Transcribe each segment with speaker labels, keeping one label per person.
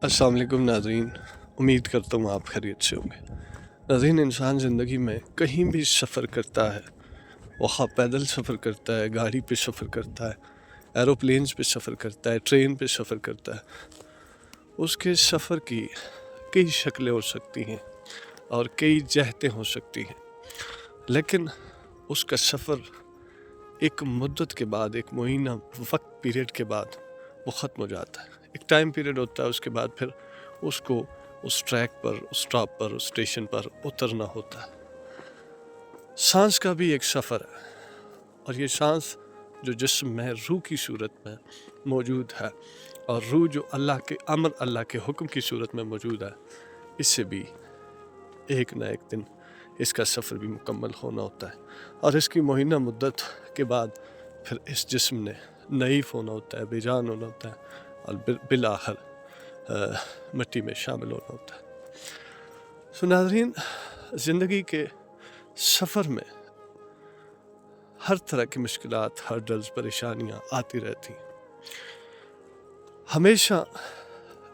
Speaker 1: अस्सलाम वालेकुम नाज़रीन, उम्मीद करता हूँ आप खैरियत से होंगे। नाज़रीन, इंसान ज़िंदगी में कहीं भी सफ़र करता है, वहाँ पैदल सफ़र करता है, गाड़ी पे सफ़र करता है, एरोप्लेन्स पे सफ़र करता है, ट्रेन पे सफ़र करता है। उसके सफ़र की कई शक्लें हो सकती हैं और कई जहतें हो सकती हैं, लेकिन उसका सफ़र एक मुद्दत के बाद, एक महीना वक्त पीरियड के बाद वो ख़त्म हो जाता है। एक टाइम पीरियड होता है, उसके बाद फिर उसको उस ट्रैक पर, उस स्टॉप पर, उस स्टेशन पर उतरना होता है। सांस का भी एक सफ़र है, और ये सांस जो जिस्म में रूह की सूरत में मौजूद है, और रूह जो अल्लाह के अमर, अल्लाह के हुक्म की सूरत में मौजूद है, इससे भी एक ना एक दिन इसका सफ़र भी मुकम्मल होना होता है। और इसकी महीना मुद्दत के बाद फिर इस जिस्म ने नईफ होना होता है, बेजान होना होता है, और बिल आखिर मिट्टी में शामिल होना होता है। सो नाज़रीन, ज़िंदगी के सफ़र में हर तरह की मुश्किलात, हर्डल्स, परेशानियाँ आती रहती हैं। हमेशा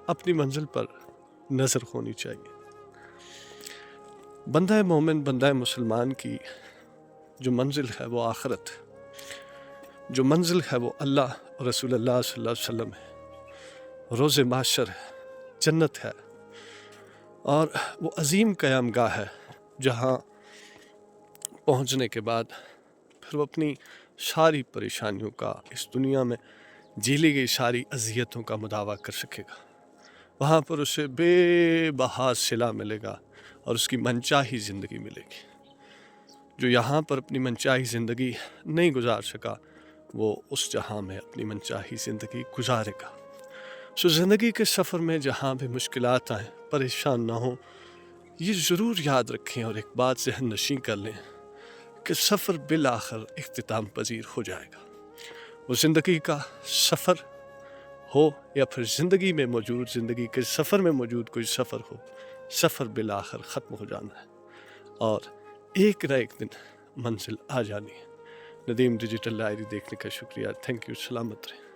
Speaker 1: अपनी मंजिल पर नज़र होनी चाहिए। बंदा मोमिन, बंदा मुसलमान की जो मंजिल है वो आखिरत है, जो मंजिल है वो अल्लाह और रसूलुल्लाह सल्लल्लाहु अलैहि वसल्लम है, रोज़े माशर है, जन्नत है, और वो अजीम क़यामगाह है जहाँ पहुँचने के बाद फिर वो अपनी सारी परेशानियों का, इस दुनिया में झेली गई सारी अज़ियतों का मुदावा कर सकेगा। वहाँ पर उसे बेबहा सिला मिलेगा और उसकी मनचाही ज़िंदगी मिलेगी। जो यहाँ पर अपनी मनचाही ज़िंदगी नहीं गुजार सका, वो उस जहाँ में अपनी मनचाही ज़िंदगी गुजारेगा। सो ज़िंदगी के सफ़र में जहाँ भी मुश्किलात आएँ, परेशान ना हों, ये ज़रूर याद रखें और एक बात ज़हन नशीं कर लें कि सफ़र बिल आखिर इख्तिताम पजीर हो जाएगा। वो ज़िंदगी का सफ़र हो या फिर ज़िंदगी में मौजूद, ज़िंदगी के सफ़र में मौजूद कोई सफ़र हो, सफ़र बिल आखिर ख़त्म हो जाना है और एक न एक दिन मंजिल आ जानी है। नदीम डिजिटल डायरी देखने का शुक्रिया। Thank you. सलामत रहें।